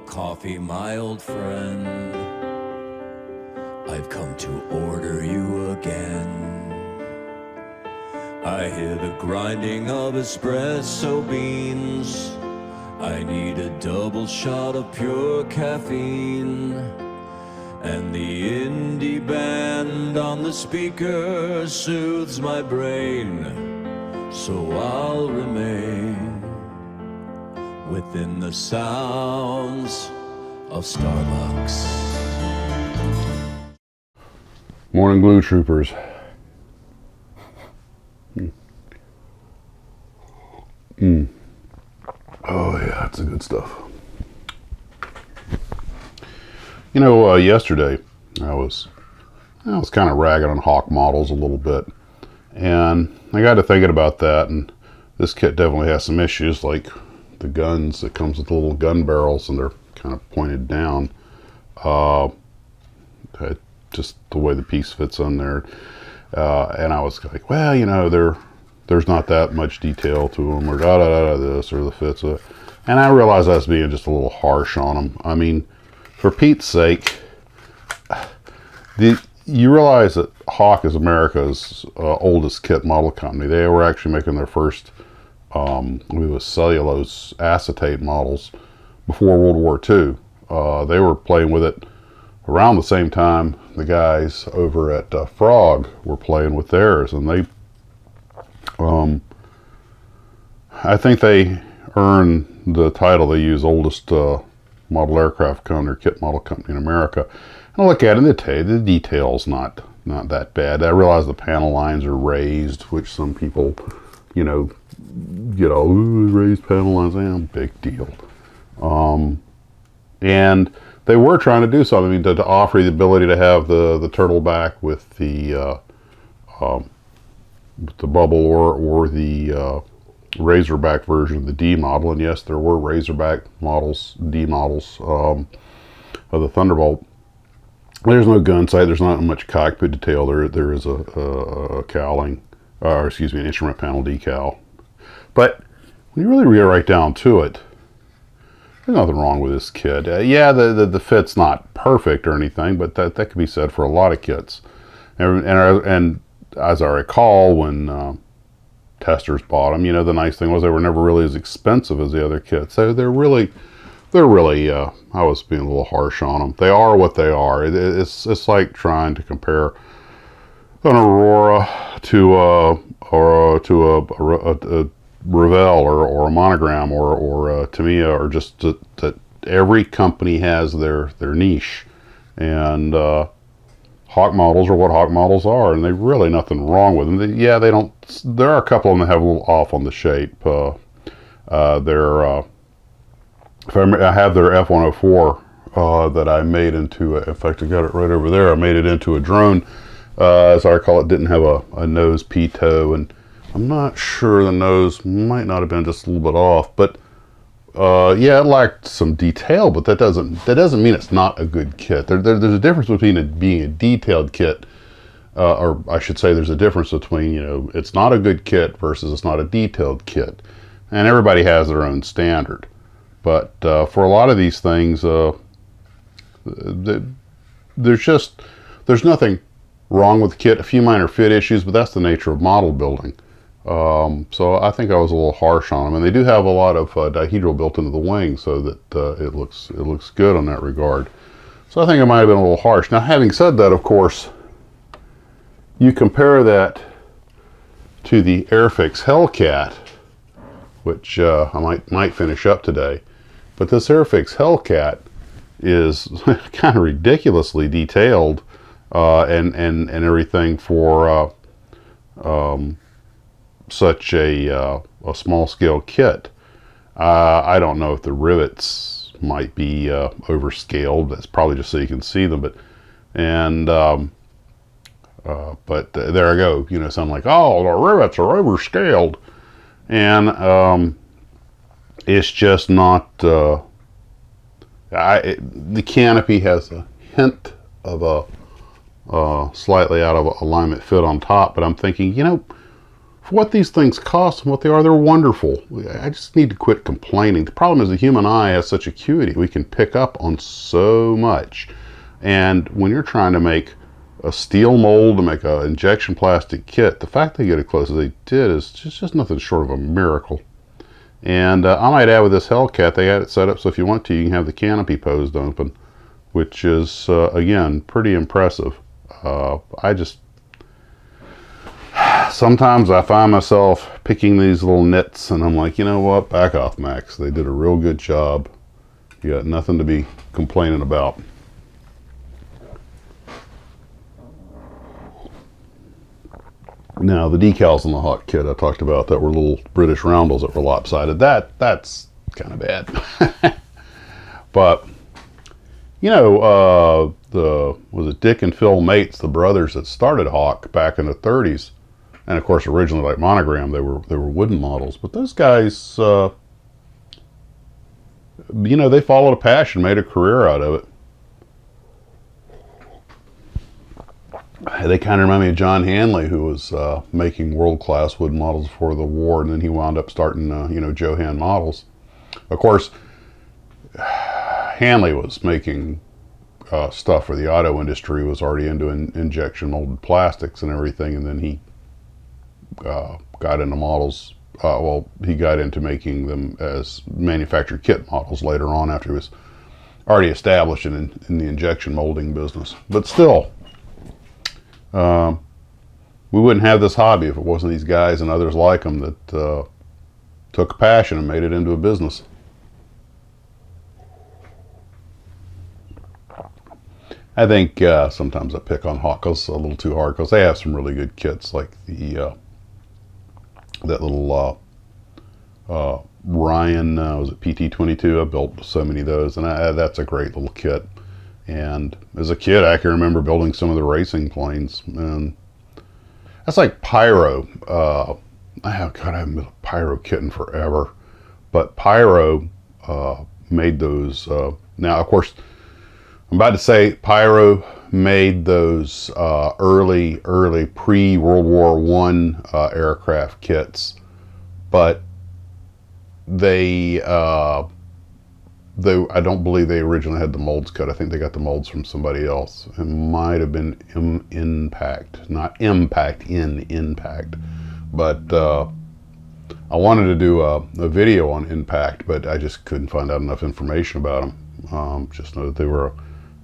coffee, my old friend. I've come to order you again. I hear the grinding of espresso beans. I need a double shot of pure caffeine. And the indie band on the speaker soothes my brain. So I'll remain within the sounds of Starbucks. Morning Glue Troopers. Oh yeah, that's the good stuff. You know, yesterday I was kind of ragging on Hawk models a little bit, and I got to thinking about that, and this kit definitely has some issues, like the guns that comes with the little gun barrels, and they're kind of pointed down. Just the way the piece fits on there, and I was like, well, you know, there's not that much detail to them, or this, or the fits, and I realized I was being just a little harsh on them. I mean, for Pete's sake, you realize that Hawk is America's oldest kit model company. They were actually making their first cellulose acetate models before World War II. They were playing with it around the same time the guys over at Frog were playing with theirs, and they, I think they earned the title they use oldest model aircraft company or kit model company in America. And I look at it and they tell you the details not that bad. I realize the panel lines are raised, which some people, raised panel lines, big deal. And they were trying to do something to offer you the ability to have the turtle back with the bubble or the Razorback version of the D model. And yes, there were Razorback models, D models of the Thunderbolt. There's no gun sight. There's not much cockpit detail. There is a cowling, an instrument panel decal. But when you really get right down to it, there's nothing wrong with this kit. The fit's not perfect or anything, but that could be said for a lot of kits. And as I recall, when testers bought them, the nice thing was they were never really as expensive as the other kits. So they're really, I was being a little harsh on them. They are what they are. It's like trying to compare an Aurora to a Revell or a Monogram or a Tamiya, or just that every company has their niche, and Hawk models are what Hawk models are, and there's really nothing wrong with them. They don't. There are a couple of them that have a little off on the shape. I have their F-104 that I made into. In fact, I got it right over there. I made it into a drone, as I recall. It didn't have a nose pitot, and I'm not sure, the nose might not have been just a little bit off, but it lacked some detail. But that doesn't mean it's not a good kit. There's a difference between it being a detailed kit, or I should say, there's a difference between it's not a good kit versus it's not a detailed kit, and everybody has their own standard. But for a lot of these things, there's nothing wrong with the kit. A few minor fit issues, but that's the nature of model building. So I think I was a little harsh on them, and they do have a lot of dihedral built into the wing, so that it looks good on that regard. So I think I might have been a little harsh. Now, having said that, of course, you compare that to the Airfix Hellcat, which I might finish up today, but this Airfix Hellcat is kind of ridiculously detailed and everything for such a small scale kit. I don't know if the rivets might be overscaled. That's probably just so you can see them. But there I go. So I'm like, oh, the rivets are overscaled, and it's just not. The canopy has a hint of a slightly out of alignment fit on top, but I'm thinking, for what these things cost and what they are, they're wonderful. I just need to quit complaining. The problem is the human eye has such acuity. We can pick up on so much. And when you're trying to make a steel mold to make an injection plastic kit, the fact they get it close as they did is just nothing short of a miracle. And I might add with this Hellcat, they had it set up so if you want to, you can have the canopy posed open, which is, again, pretty impressive. Sometimes I find myself picking these little nits and I'm like, you know what, back off, Max. They did a real good job. You got nothing to be complaining about. Now, the decals on the Hawk kit I talked about that were little British roundels that were lopsided, that's kind of bad. But, you know, was it Dick and Phil Mates, the brothers that started Hawk back in the 30s? And of course, originally like Monogram, they were wooden models. But those guys, you know, they followed a passion, made a career out of it. They kind of remind me of John Hanley, who was making world-class wood models before the war, and then he wound up starting, you know, Johan Models. Of course, Hanley was making stuff for the auto industry, was already into injection molded plastics and everything, and then he got into models. Well, he got into making them as manufactured kit models later on after he was already established in the injection molding business. But still, we wouldn't have this hobby if it wasn't these guys and others like them that took a passion and made it into a business. I think sometimes I pick on Hawkers a little too hard because they have some really good kits, like the that little Ryan, was it PT-22? I built so many of those, and that's a great little kit. And as a kid, I can remember building some of the racing planes, and that's like Pyro. God, I haven't built a Pyro kit in forever, but Pyro made those. Now, of course, I'm about to say Pyro made those early pre-World War I aircraft kits, but they I don't believe they originally had the molds cut. I think they got the molds from somebody else. It might have been Impact, not Impact, Impact. But I wanted to do a video on Impact, but I just couldn't find out enough information about them. Just know that they were a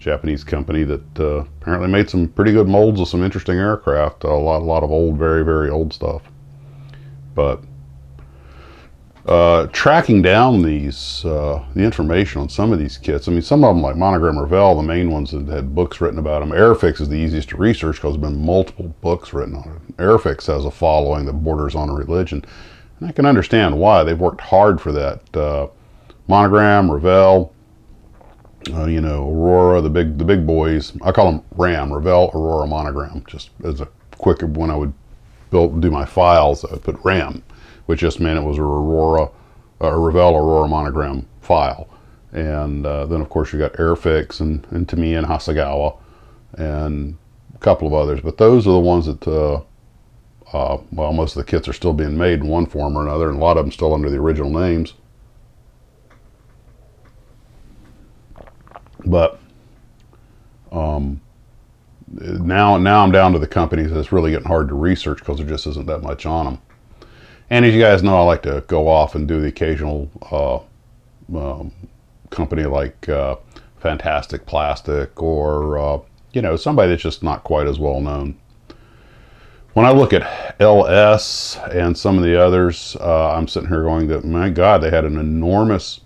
Japanese company that apparently made some pretty good molds of some interesting aircraft. A lot of old, very old stuff. But tracking down these the information on some of these kits. I mean, some of them, like Monogram Revell, the main ones that had books written about them. Airfix is the easiest to research because there's been multiple books written on it. Airfix has a following that borders on a religion, and I can understand why. They've worked hard for that. Monogram, Revell, you know, Aurora, the big boys. I call them RAM, Revell, Aurora, Monogram. Just as a quick, when I would do my files, I would put RAM, which just meant it was a Revell Aurora Monogram file. And then of course you got Airfix and Tamiya and Hasegawa and a couple of others. But those are the ones that, well, most of the kits are still being made in one form or another, and a lot of them still under the original names. But now I'm down to the companies that's really getting hard to research because there just isn't that much on them. And as you guys know, I like to go off and do the occasional company like Fantastic Plastic or, you know, somebody that's just not quite as well known. When I look at LS and some of the others, I'm sitting here going, that, my God, they had an enormous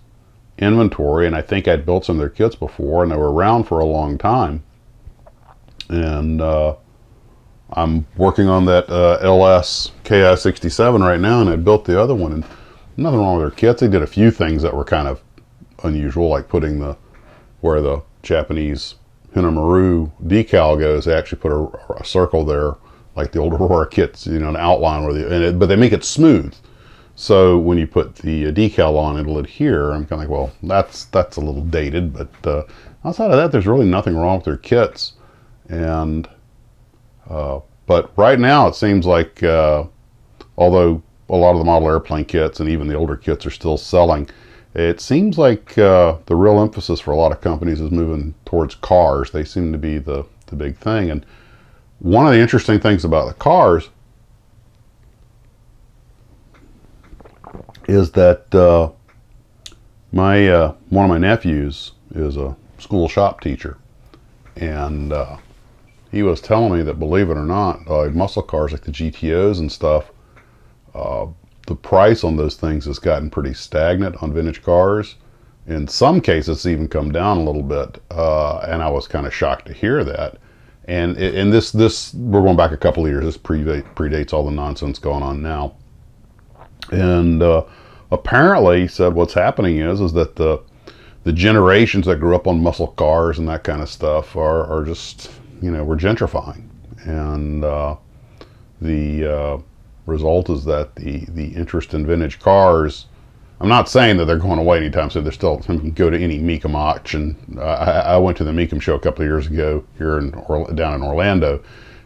inventory, and I think I'd built some of their kits before, and they were around for a long time. And I'm working on that LS KI-67 right now, and I built the other one, and nothing wrong with their kits. They did a few things that were kind of unusual, like putting where the Japanese Hinamaru decal goes, they actually put a circle there, like the old Aurora kits, you know, an outline where but they make it smooth. So when you put the decal on, it'll adhere. I'm kind of like, well, that's a little dated, but outside of that, there's really nothing wrong with their kits. And but right now, it seems like a although a lot of the model airplane kits and even the older kits are still selling, it seems like the real emphasis for a lot of companies is moving towards cars. They seem to be the big thing. And one of the interesting things about the cars is that one of my nephews is a school shop teacher, and he was telling me that, believe it or not, muscle cars like the GTOs and stuff, the price on those things has gotten pretty stagnant on vintage cars. In some cases, it's even come down a little bit, and I was kind of shocked to hear that. And this we're going back a couple of years. This predates all the nonsense going on now. And apparently, he said what's happening is that the generations that grew up on muscle cars and that kind of stuff are just, we're gentrifying. And the result is that the interest in vintage cars, I'm not saying that they're going away anytime soon. They're still, you can go to any Mecum auction. I went to the Mecum show a couple of years ago here down in Orlando,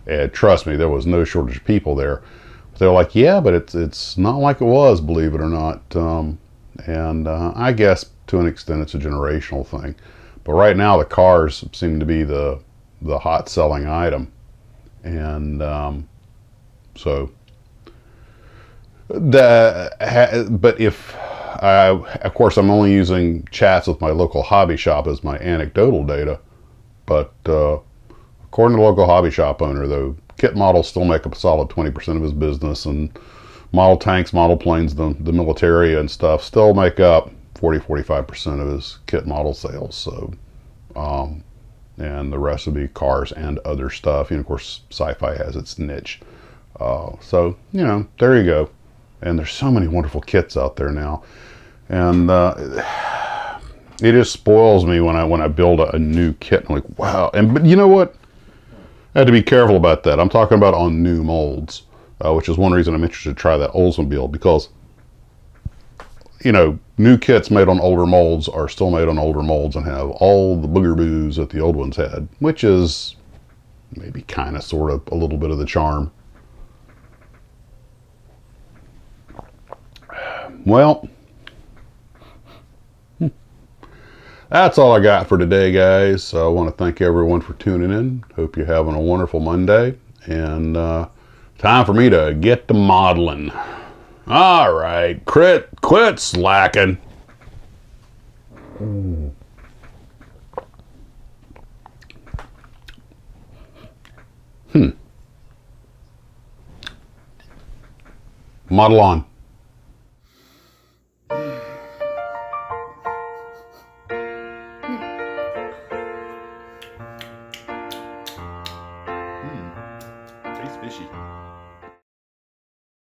and trust me, there was no shortage of people there. But they're like, yeah, but it's not like it was, believe it or not. And I guess to an extent it's a generational thing. But right now the cars seem to be the hot selling item. And so, but if of course, I'm only using chats with my local hobby shop as my anecdotal data, but according to the local hobby shop owner, though, kit models still make up a solid 20% of his business, and model tanks, model planes, the military and stuff still make up 40-45% of his kit model sales. So, and the rest would be cars and other stuff. And of course, sci-fi has its niche. So, there you go. And there's so many wonderful kits out there now. And it just spoils me when I build a new kit. I'm like, wow. But you know what? I had to be careful about that. I'm talking about on new molds, which is one reason I'm interested to try that Oldsmobile, because, new kits made on older molds are still made on older molds and have all the booger-boos that the old ones had, which is maybe kind of, sort of, a little bit of the charm. Well, that's all I got for today, guys. So I want to thank everyone for tuning in. Hope you're having a wonderful Monday. And time for me to get to modeling. All right, quit slacking. Model on. Tastes fishy.